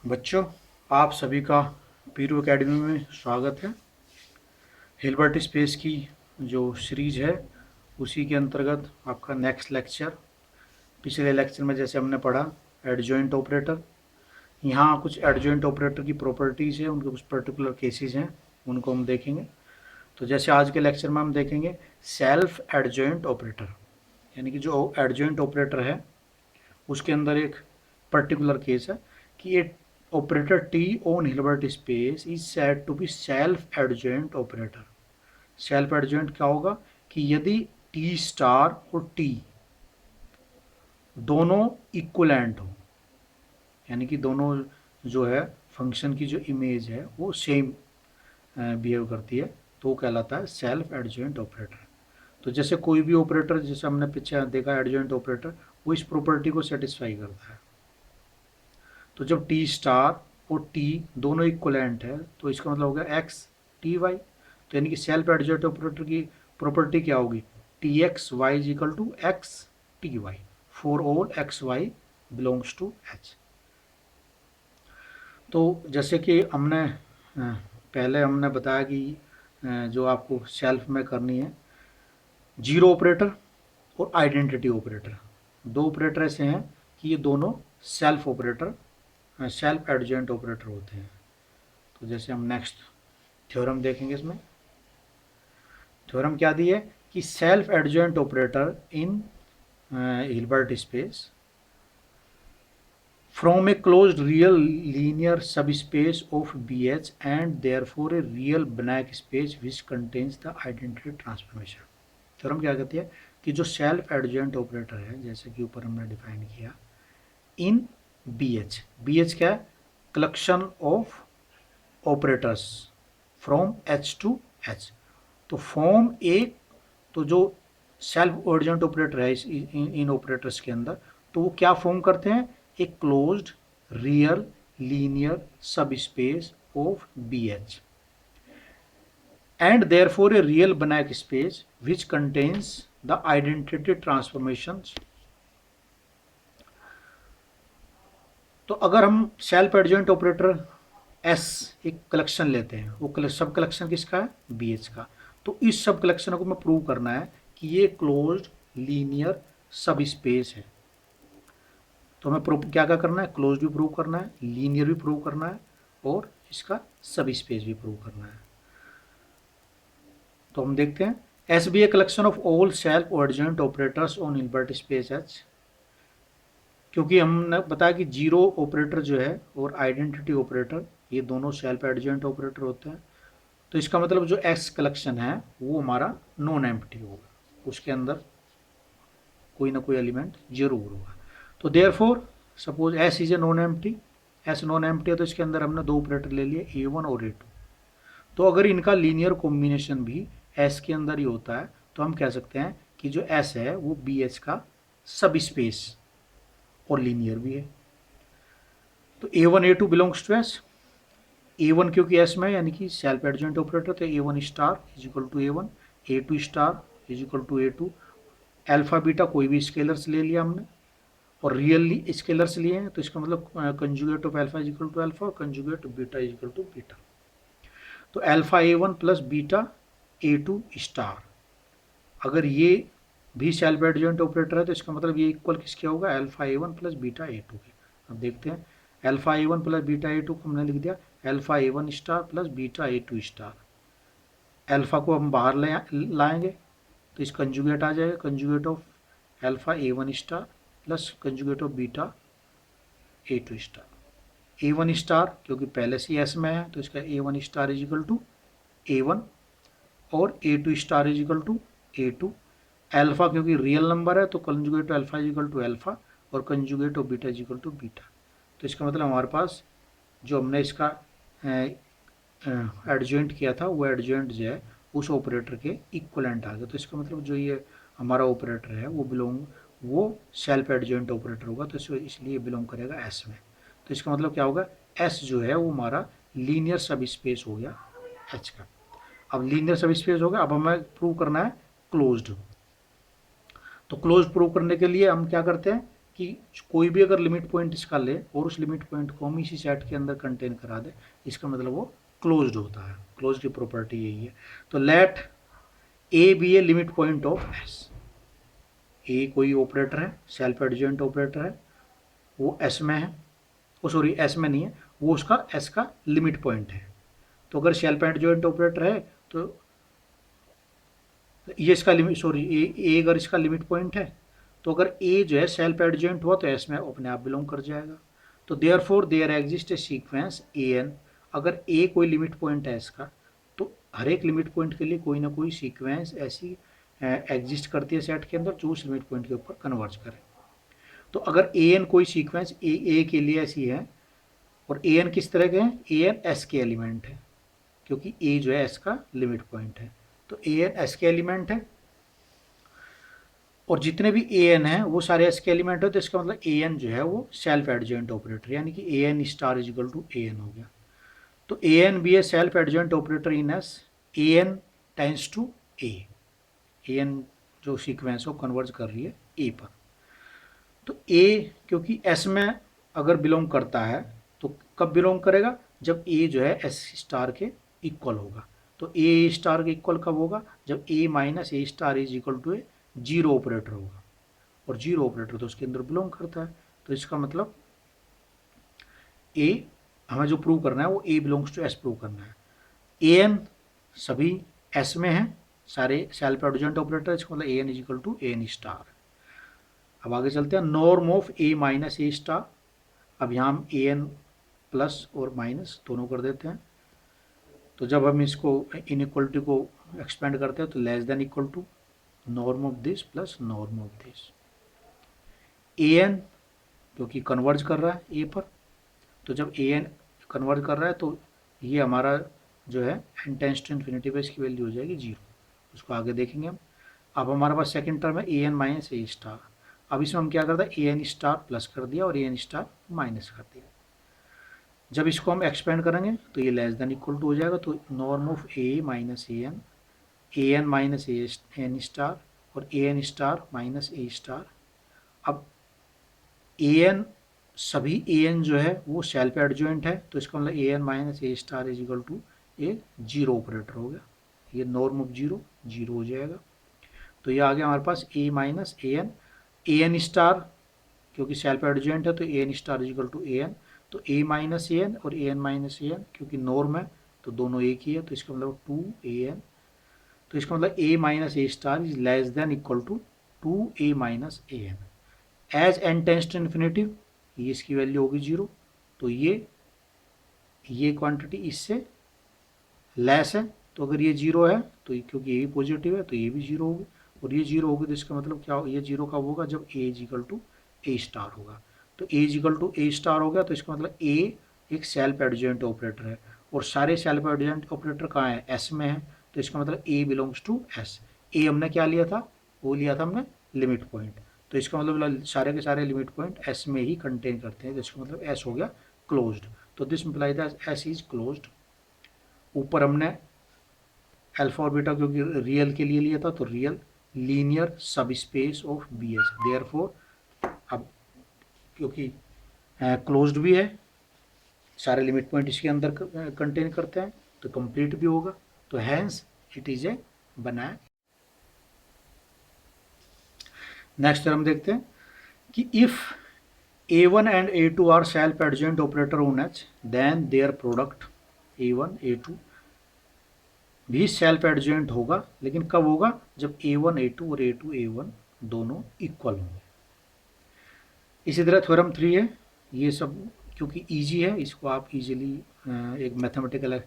बच्चों, आप सभी का पीरू एकेडमी में स्वागत है। हिल्बर्ट स्पेस की जो सीरीज है उसी के अंतर्गत आपका नेक्स्ट लेक्चर। पिछले लेक्चर में जैसे हमने पढ़ा एडजॉइंट ऑपरेटर, यहाँ कुछ एडजॉइंट ऑपरेटर की प्रॉपर्टीज़ है, उनके कुछ पर्टिकुलर केसेस हैं, उनको हम देखेंगे। तो जैसे आज के लेक्चर में हम देखेंगे सेल्फ एडजॉइंट ऑपरेटर, यानी कि जो एडजॉइंट ऑपरेटर है उसके अंदर एक पर्टिकुलर केस है कि ये operator T on Hilbert space is said to be self adjoint operator. Self adjoint क्या होगा कि यदि टी स्टार और टी दोनों इक्वलेंट हो, यानी कि दोनों जो है फंक्शन की जो इमेज है वो सेम बिहेव करती है, तो वो कहलाता है सेल्फ एडजॉइंट ऑपरेटर। तो जैसे कोई भी ऑपरेटर, जैसे हमने पीछे देखा एडजॉइंट ऑपरेटर, वो इस प्रॉपर्टी को सेटिस्फाई करता है। तो जब टी स्टार और टी दोनों इक्वलेंट है तो इसका मतलब हो गया एक्स टी वाई। तो यानी कि सेल्फ एडजॉइंट ऑपरेटर की प्रॉपर्टी क्या होगी, T x Y is equal to X T Y for all X Y belongs to H. तो जैसे कि हमने पहले हमने बताया कि जो आपको सेल्फ में करनी है, जीरो ऑपरेटर और आइडेंटिटी ऑपरेटर, दो ऑपरेटर ऐसे हैं कि ये दोनों self operator, self adjoint operator होते हैं। तो जैसे हम नेक्स्ट थ्योरम देखेंगे, इसमें थ्योरम क्या दी है कि self adjoint operator in Hilbert space from a closed real linear subspace of BH and therefore a real Banach space which contains the identity transformation। Theorem क्या कहती है कि जो सेल्फ एडजॉइंट ऑपरेटर है, जैसे कि ऊपर हमने डिफाइन किया, इन BH, BH क्या है, collection of operators from H to H। तो फॉर्म ए, तो जो सेल्फ एडजॉइंट ऑपरेटर है इन ऑपरेटर्स के अंदर, तो वो क्या फॉर्म करते हैं, एक closed real linear subspace of B H and therefore a real Banach space which contains the identity transformation. तो अगर हम सेल्फ एडजॉइंट ऑपरेटर एस एक कलेक्शन लेते हैं, वो सब कलेक्शन किसका है, बी एच का। तो इस सब कलेक्शन को हमें प्रूव करना है कि ये क्लोज्ड लीनियर सब स्पेस है। तो हमें प्रूव क्या क्या करना है, क्लोज भी प्रूव करना है, लीनियर भी प्रूव करना है, और इसका सब स्पेस भी प्रूव करना है। तो हम देखते हैं S be a collection of all self adjoint operators on Hilbert space H. क्योंकि हमने बताया कि जीरो ऑपरेटर जो है और आइडेंटिटी ऑपरेटर ये दोनों सेल्फ एडजॉइंट ऑपरेटर होते हैं। तो इसका मतलब जो एस कलेक्शन है वो हमारा नॉन एम्प्टी होगा, उसके अंदर कोई ना कोई एलिमेंट जरूर होगा। तो therefore suppose S is a non empty, S non empty है तो इसके अंदर हमने दो ऑपरेटर ले लिए ए वन और ए टू। तो अगर इनका लीनियर कॉम्बिनेशन भी एस के अंदर ही होता है तो हम कह सकते हैं कि जो एस है वो बी एच का सब स्पेस और लीनियर भी है। तो A one A two belongs to S, A one क्योंकि एस में यानी कि सेल्फ एडजॉइंट ऑपरेटर, तो A one star is equal to A one, A two star is equal to A two. Alpha beta कोई भी scalars ले लिया हमने और रियली स्केलर्स लिए हैं, तो इसका मतलब conjugate of alpha is equal to alpha और conjugate of beta is equal to beta. तो alpha A one plus beta A two star, अगर ये भी सेल्फ एडजॉइंट ऑपरेटर है तो इसका मतलब ये इक्वल किसके होगा, alpha A one plus beta A two के। अब देखते हैं alpha A one plus beta A two को हमने लिख दिया alpha A one star plus beta A two star. Alpha को हम बाहर ले लाएंगे तो इस कंजुगेट आ जाएगा, conjugate of alpha A one star plus conjugate of beta A two star. A one star क्योंकि पहले से एस में है तो इसका A one star is equal to A one और A two star is equal to A two. Alpha क्योंकि real number है तो conjugate of alpha is equal to alpha और conjugate of beta is equal to beta. तो इसका मतलब हमारे पास जो हमने इसका एडजॉइंट किया था वो एडजॉइंट जो है उस ऑपरेटर के इक्वलेंट आ गया। तो इसका मतलब जो ये हमारा ऑपरेटर है वो सेल्फ एडजॉइंट ऑपरेटर होगा, तो इसलिए बिलोंग करेगा एस में। तो इसका मतलब क्या होगा, एस जो है वो हमारा लीनियर सब स्पेस हो गया एच का। अब लीनियर सब स्पेस हो गया, अब हमें प्रूव करना है क्लोज्ड। तो क्लोज प्रूव करने के लिए हम क्या करते हैं, कि कोई भी अगर लिमिट पॉइंट इसका ले और उस लिमिट पॉइंट को हम इसी सेट के अंदर कंटेन करा दे, इसका मतलब वो क्लोज्ड होता है। क्लोज्ड की प्रॉपर्टी यही है। तो let A B A limit point of S. A कोई ऑपरेटर है, सेल्फ एडजॉइंट ऑपरेटर है, वो एस में है, वो सॉरी एस में नहीं है, वो उसका एस का लिमिट पॉइंट है। तो अगर सेल्फ एडजॉइंट ऑपरेटर है तो ये इसका लिमिट, सॉरी ए अगर इसका लिमिट पॉइंट है, तो अगर ए जो है सेल्फ एडजॉइंट हुआ तो एस में अपने आप बिलोंग कर जाएगा। तो therefore there exist a sequence A N. अगर ए कोई लिमिट पॉइंट है इसका, तो हर एक लिमिट पॉइंट के लिए कोई ना कोई सीक्वेंस ऐसी एग्जिस्ट करती है सेट के अंदर जो उस लिमिट पॉइंट के ऊपर कन्वर्ज करे। तो अगर ए एन कोई सीक्वेंस ए के लिए ऐसी है, और ए एन किस तरह के हैं, ए एन एस के एलिमेंट है, क्योंकि ए जो है एस का लिमिट पॉइंट है। तो ए एन एस के एलिमेंट है, और जितने भी ए एन है वो सारे एस के एलिमेंट है। तो इसका मतलब ए एन जो है वो सेल्फ एडजॉइंट ऑपरेटर, यानी कि A N star is equal to A N हो गया। तो A N B A self adjoint operator in S, A N tends to A N जो सीक्वेंस है वो कन्वर्ज कर रही है ए पर। तो ए क्योंकि एस में अगर बिलोंग करता है तो कब बिलोंग करेगा, जब ए जो है एस स्टार के इक्वल होगा। तो ए स्टार के इक्वल कब होगा, जब A minus A star is equal to A zero operator होगा, और जीरो ऑपरेटर तो उसके अंदर बिलोंग करता है। तो इसका मतलब ए हमें जो प्रूव करना है वो ए बिलोंग्स टू एस प्रूव करना है। ए एन सभी एस में है, सारे सेल्फ एडजॉइंट ऑपरेटर, इसका मतलब A N is equal to A N star. अब आगे चलते हैं, norm of A minus A star. अब यहाँ हम ए एन प्लस और माइनस दोनों कर देते हैं। तो जब हम इसको इनइक्वलिटी को एक्सपेंड करते हैं तो less than equal to norm of this plus norm of this. A N क्योंकि कन्वर्ज कर रहा है ए पर, तो जब ए एन कन्वर्ज कर रहा है तो ये हमारा जो है एन टेंस टू इन्फिनिटी पे इसकी वैल्यू हो जाएगी जीरो। उसको आगे देखेंगे हम। अब हमारे पास सेकंड टर्म है ए एन माइनस ए स्टार। अब इसमें हम क्या करते हैं, ए एन स्टार प्लस कर दिया और ए एन स्टार माइनस कर दिया। जब इसको हम एक्सपेंड करेंगे तो ये लेस देन इक्वल टू हो जाएगा। तो norm of A minus A N minus A N star और A N star minus A star. अब ए एन सभी ए एन जो है वो सेल्फ एडजॉइंट है, तो इसका मतलब A N minus A star is equal to A zero operator हो गया। ये नॉर्म ऑफ जीरो जीरो हो जाएगा। तो ये आ गया हमारे पास A minus A N star, क्योंकि सेल्फ एडजॉइंट है तो A N star is equal to A N. तो ए माइनस ए एन और A N minus A N, क्योंकि नॉर्म है तो दोनों एक ही है, तो इसका मतलब टू ए एन। तो इसका मतलब A minus A star is less than equal to two A minus A N. As N tends to infinity ये इसकी वैल्यू होगी जीरो। तो ये क्वांटिटी इससे लेस है, तो अगर ये जीरो है तो क्योंकि ये भी पॉजिटिव है तो ये भी जीरो होगी, और ये जीरो होगी तो इसका मतलब क्या हो, ये जीरो कब होगा, जब A is equal to A star होगा। तो A is equal to A star हो गया, तो इसका मतलब ए एक सेल्फ एडजॉइंट ऑपरेटर है, और सारे सेल्फ एडजॉइंट ऑपरेटर कहाँ है, एस में है। तो इसका मतलब ए बिलोंग्स टू एस। ए हमने क्या लिया था, वो लिया था हमने लिमिट पॉइंट। तो इसका मतलब सारे के सारे लिमिट पॉइंट एस में ही कंटेन करते हैं, तो इसका मतलब एस हो गया क्लोज्ड। तो this implies that S is closed. ऊपर हमने अल्फा और बीटा क्योंकि रियल के लिए लिया था, तो real linear subspace of B S. Therefore अब क्योंकि क्लोज्ड भी है, सारे लिमिट पॉइंट इसके अंदर कंटेन करते हैं, तो कंप्लीट भी होगा। तो हैंस इट इज ए बनाया। नेक्स्ट हम देखते हैं कि if A1 and A2 are self adjoint operator on H, then their product A1 A2 भी सेल्फ एडजॉइंट होगा, लेकिन कब होगा, जब A1 A2 और A2 A1 दोनों इक्वल होंगे। इसी तरह थ्योरम 3 है, ये सब क्योंकि इजी है, इसको आप इजीली एक मैथमेटिकल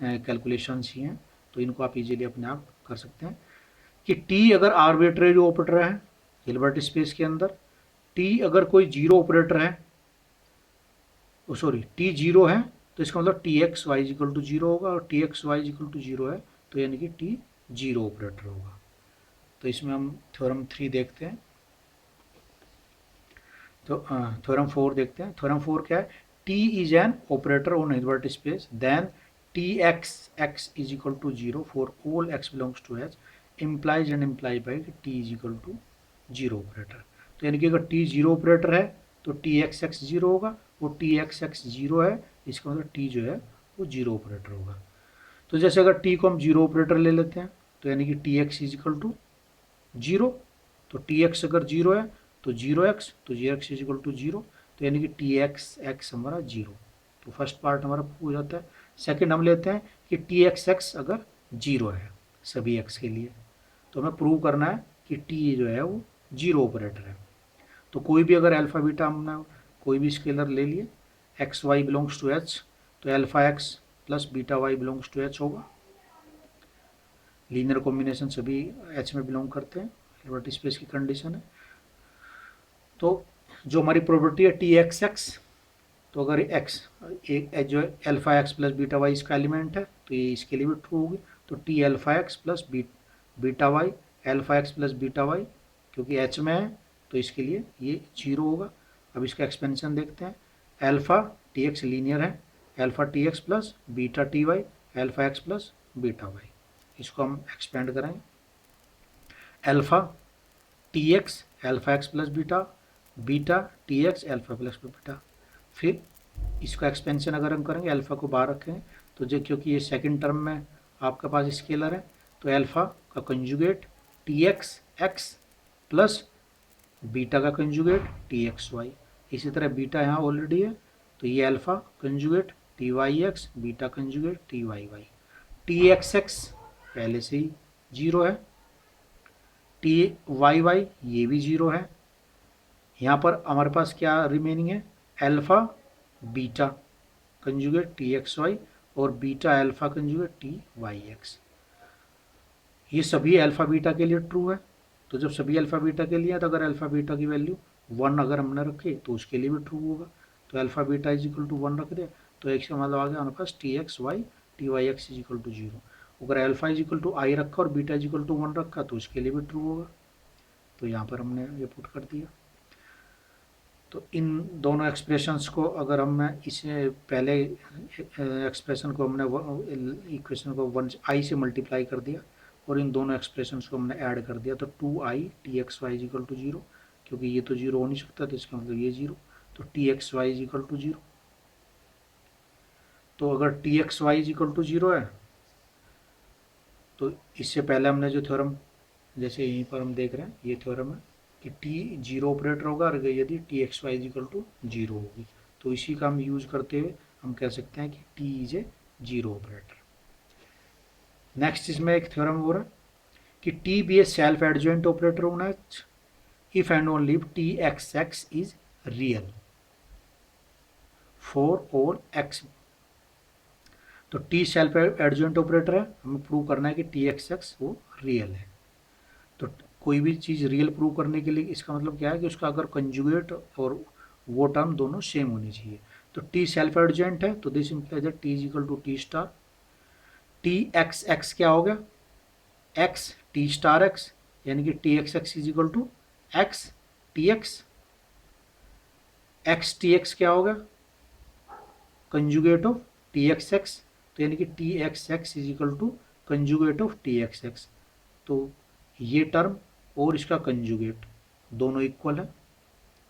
कैलकुलेशंस ही हैं, तो इनको आप इजीली अपने आप कर सकते हैं कि टी अगर आर्बिट्रेरी ऑपरेटर है हिल्बर्ट स्पेस के अंदर, टी अगर कोई जीरो ऑपरेटर है, सॉरी टी जीरो है, तो इसका मतलब T x Y equal to zero होगा, और T x Y equal to zero है तो यानी कि टी जीरो ऑपरेटर होगा। तो इसमें हम थ्योरम 3 देखते हैं। तो थ्योरम 4 देखते हैं। थ्योरम 4 क्या है, T is an operator on Hilbert space then T x x is equal to zero for all X belongs to H, implies and implied by T is equal to zero operator. तो यानी कि अगर T zero operator है तो T x x zero होगा, और T x x zero है इसका मतलब टी जो है वो जीरो ऑपरेटर होगा। तो जैसे अगर टी को हम जीरो ऑपरेटर ले लेते हैं तो यानी कि T x is equal to zero, तो टी एक्स अगर जीरो है तो जीरो एक्स, तो G x is equal to zero, तो यानी कि टी एक्स एक्स हमारा जीरो। तो फर्स्ट पार्ट हमारा हो जाता है। सेकंड हम लेते हैं कि टी एक्स एक्स अगर जीरो है सभी एक्स के लिए, तो हमें प्रूव करना है कि टी जो है वो जीरो ऑपरेटर है। तो कोई भी अगर अल्फा बीटा हमने कोई भी स्केलर ले लिए, x Y belongs to H, तो alpha x plus beta y belongs to H होगा। लीनियर कॉम्बिनेशन सभी एच में बिलोंग करते हैं, लिबर्टी स्पेस की कंडीशन है। तो जो हमारी प्रॉपर्टी है टी एक्स एक्स, तो अगर एक्स एक जो alpha x plus beta Y इसका एलिमेंट है तो ये इसके लिए भी ट्रू होगी। तो T alpha x plus beta Y, alpha x plus beta Y क्योंकि एच में है तो इसके लिए ये जीरो होगा। अब इसका एक्सपेंशन देखते हैं। अल्फा टी एक्स लीनियर है, alpha T X plus beta T Y, alpha x plus beta Y, इसको हम एक्सपेंड करेंगे। Alpha T X alpha x plus beta, beta T X alpha plus beta. फिर इसका expansion अगर हम करेंगे alpha को बाहर रखें तो जो क्योंकि ये सेकंड टर्म में आपके पास स्केलर है तो अल्फा का conjugate T x X plus beta का कंजुगेट टी एक्स वाई। इसी तरह बीटा यहाँ ऑलरेडी है तो ये alpha conjugate T Y X, beta conjugate T Y Y. T x X पहले से ही जीरो है, टी वाई वाई ये भी जीरो है। यहाँ पर हमारे पास क्या रिमेनिंग है, alpha beta conjugate T x y और beta alpha conjugate T Y x. ये सभी अल्फा बीटा के लिए ट्रू है। तो जब सभी अल्फा बीटा के लिए है तो अगर अल्फा बीटा की वैल्यू वन अगर हमने रखी तो उसके लिए भी ट्रू होगा। तो alpha beta is equal to one रख दिया तो एक से मतलब आ गया हमारे पास T x y T Y x is equal to zero. अगर alpha is equal to i रखा और beta is equal to one रखा तो उसके लिए भी ट्रू होगा। तो यहाँ पर हमने ये पुट कर दिया। तो इन दोनों एक्सप्रेशंस को अगर हम इसे पहले एक्सप्रेशन को हमने इक्वेशन को वन आई से मल्टीप्लाई कर दिया और इन दोनों एक्सप्रेशंस को हमने ऐड कर दिया तो two I T x Y is equal to zero, क्योंकि ये तो जीरो हो नहीं सकता तो इसका मतलब ये जीरो। तो T x Y is equal to zero. तो अगर T x Y is equal to zero है तो इससे पहले हमने जो थ्योरम जैसे यहीं पर हम देख रहे हैं ये थ्योरम है कि टी जीरो ऑपरेटर होगा और यदि T x Y is equal to zero होगी तो इसी का हम यूज करते हुए हम कह सकते हैं कि T is a zero operator. Next इसमें एक थ्योरम हो रहा है कि T be A self adjoint operator होना है if and only if T x x is real for all X. तो टी सेल्फ एडजॉइंट ऑपरेटर है, हमें प्रूव करना है कि टी एक्स एक्स वो रियल है। तो कोई भी चीज़ रियल प्रूव करने के लिए इसका मतलब क्या है कि उसका अगर कंजुगेट और वो टर्म दोनों सेम होनी चाहिए। तो टी सेल्फ एडजॉइंट है तो this implies that T is equal to T star. T x X क्या हो गया, एक्स टी स्टार एक्स, यानी कि T x x is equal to X T x. X T X क्या हो गया, conjugate of T x x, तो यानी कि T x x is equal to conjugate of T x x. तो ये टर्म और इसका कंजुगेट दोनों इक्वल है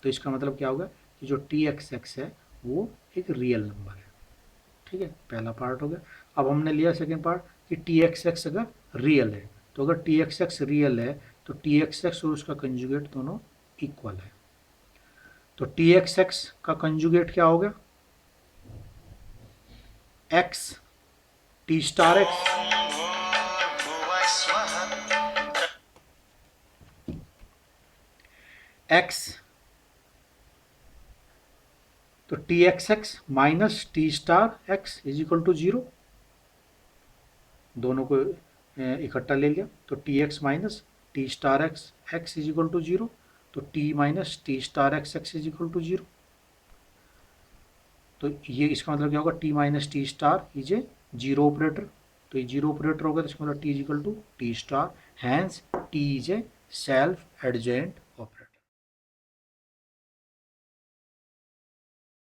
तो इसका मतलब क्या होगा कि जो टी एक्स एक्स है वो एक रियल नंबर है। ठीक है, पहला पार्ट हो गया। अब हमने लिया सेकेंड पार्ट कि टी एक्स एक्स अगर रियल है तो अगर टी एक्स एक्स रियल है तो टी एक्स एक्स और उसका कंजुगेट दोनों इक्वल है। तो टी एक्स एक्स का कंजुगेट क्या हो गया, x T star x x, तो T x x minus T star x is equal to zero, दोनों को इकट्ठा ले लिया तो T x minus T star x x is equal to zero, तो T minus T star x x is equal to zero. तो ये इसका मतलब क्या होगा, T minus T star is a zero operator, तो ये जीरो ऑपरेटर होगा तो इसका मतलब T is equal to T star, hence T is a self adjoint